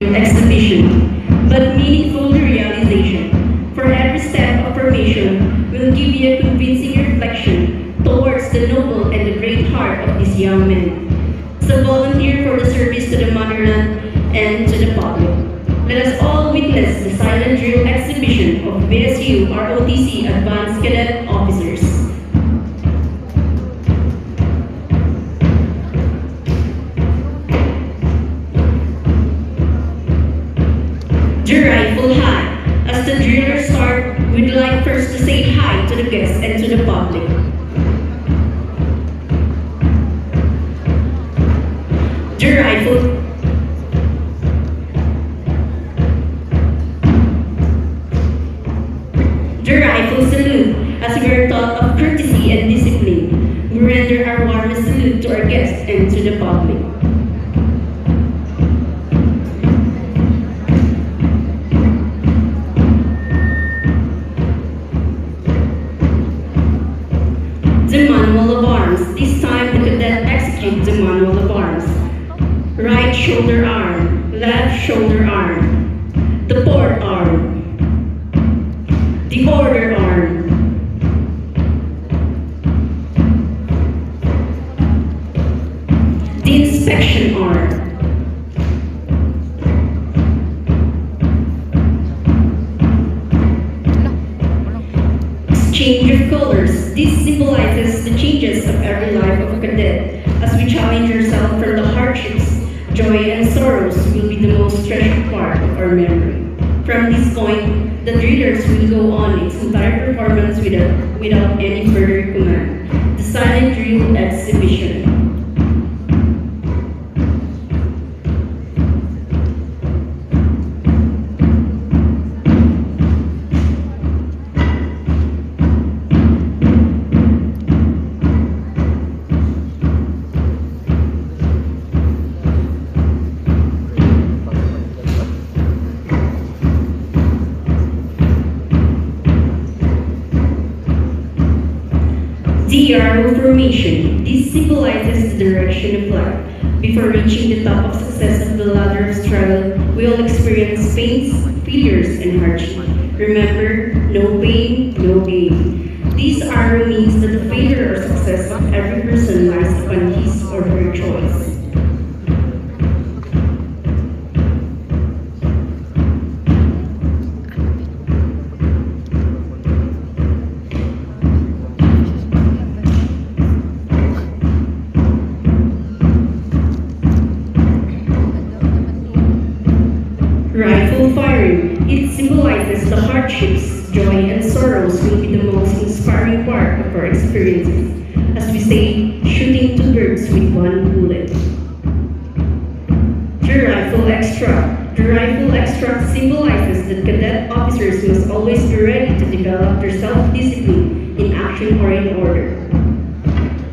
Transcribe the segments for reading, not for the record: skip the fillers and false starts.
exhibition, but meaningful realization. For every step of formation will give you a convincing reflection towards the noble and the great heart of these young men. So volunteer for the service to the motherland and to the public. Let us all witness the silent drill exhibition of BSU ROTC Advanced Cadet Officers. The rifle high. As the drillers start, we'd like first to say hi to the guests and to the public. The rifle. The rifle salute. As we are taught of courtesy and discipline, we render our warmest salute to our guests and to the public. The manual of arms. This time the cadet executes the manual of arms. Right shoulder arm, left shoulder arm, the port arm, the order arm, the inspection arm, exchange of colors. This symbolizes the changes of every life of a cadet. As we challenge ourselves from the hardships, joy and sorrows will be the most treasured part of our memory. From this point, the drillers will go on its entire performance without any further command. The silent drill exhibition. The arrow formation. This symbolizes the direction of life. Before reaching the top of success of the ladder of struggle, we all experience pains, failures, and hardship. Remember, no pain, no gain. This arrow means that the failure or success of every person lies upon his or her choice. Rifle firing. It symbolizes the hardships, joy, and sorrows will be the most inspiring part of our experiences. As we say, shooting two birds with one bullet. The rifle extract. The rifle extract symbolizes that cadet officers must always be ready to develop their self-discipline in action or in order.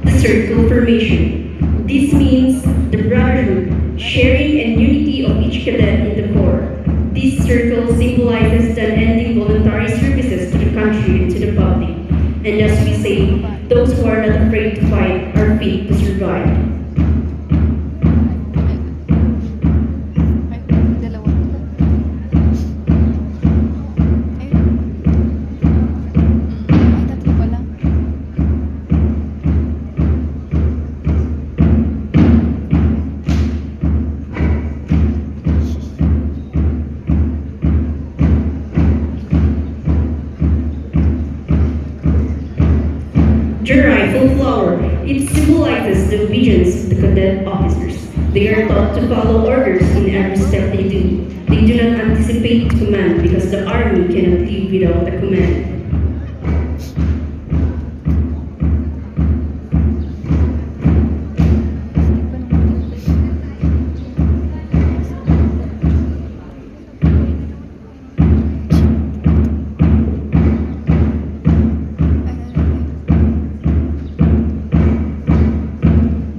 The circle formation. This means the brotherhood, sharing, and unity of each cadet in the Corps. This circle symbolizes the unending voluntary services to the country and to the public. And as we say, those who are not afraid to fight are fit to survive. The rifle flower. It symbolizes the obedience of the cadet officers. They are taught to follow orders in every step they do. They do not anticipate command because the army cannot live without a command.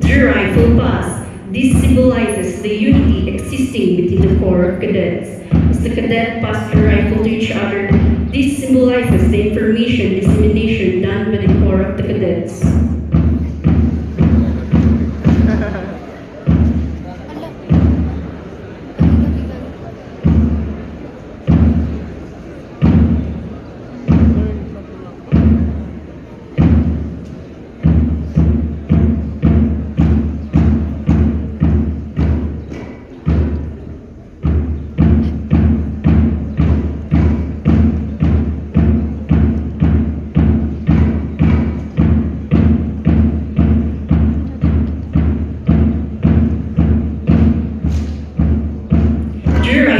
The rifle pass. This symbolizes the unity existing within the Corps of Cadets. As the cadet pass the rifle to each other, this symbolizes the information dissemination done by the Corps of the Cadets.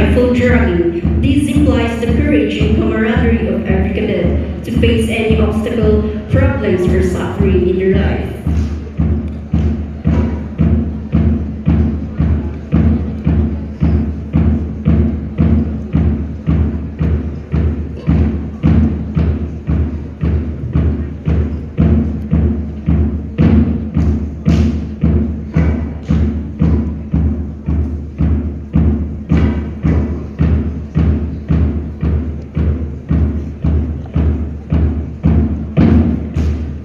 rifle jogging. This implies the courage and camaraderie of every cadet to face any obstacle, problems, or suffering in their life.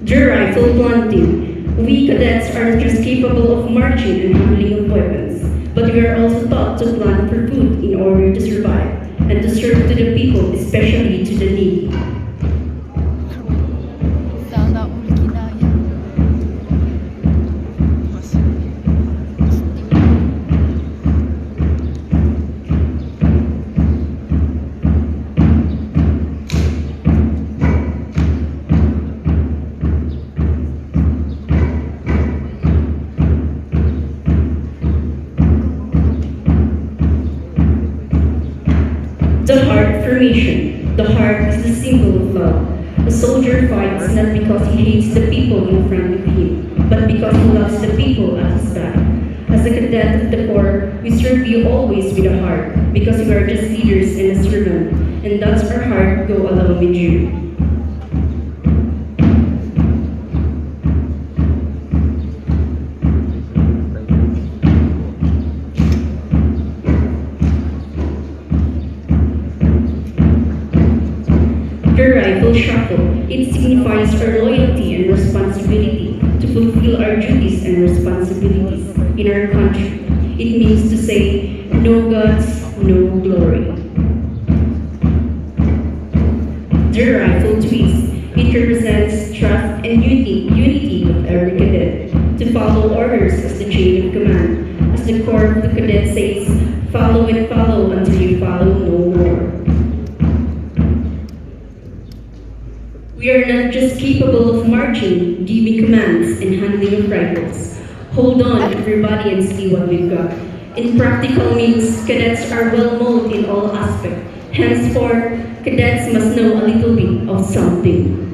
The rifle planting. We cadets aren't just capable of marching and handling of weapons, but we are also taught to plant for food in order to survive and to serve to the people, especially to the needy. Sana all kinaya. The heart formation. The heart is the symbol of love. A soldier fights not because he hates the people in front of him, but because he loves the people at his back. As a cadet of the Corps, we serve you always with a heart, because we are just leaders and a servant, and that's our heart go along with you. The rifle shuffle. It signifies our loyalty and responsibility to fulfill our duties and responsibilities in our country. It means to say, no guts, no glory. The rifle twist. It represents trust and unity of every cadet to follow orders as the chain of command. As the core of the cadet says, follow and follow until you follow no more. We are not just capable of marching, giving commands, and handling of rifles. Hold on, everybody, and see what we've got. In practical means, cadets are well molded in all aspects. Henceforth, cadets must know a little bit of something.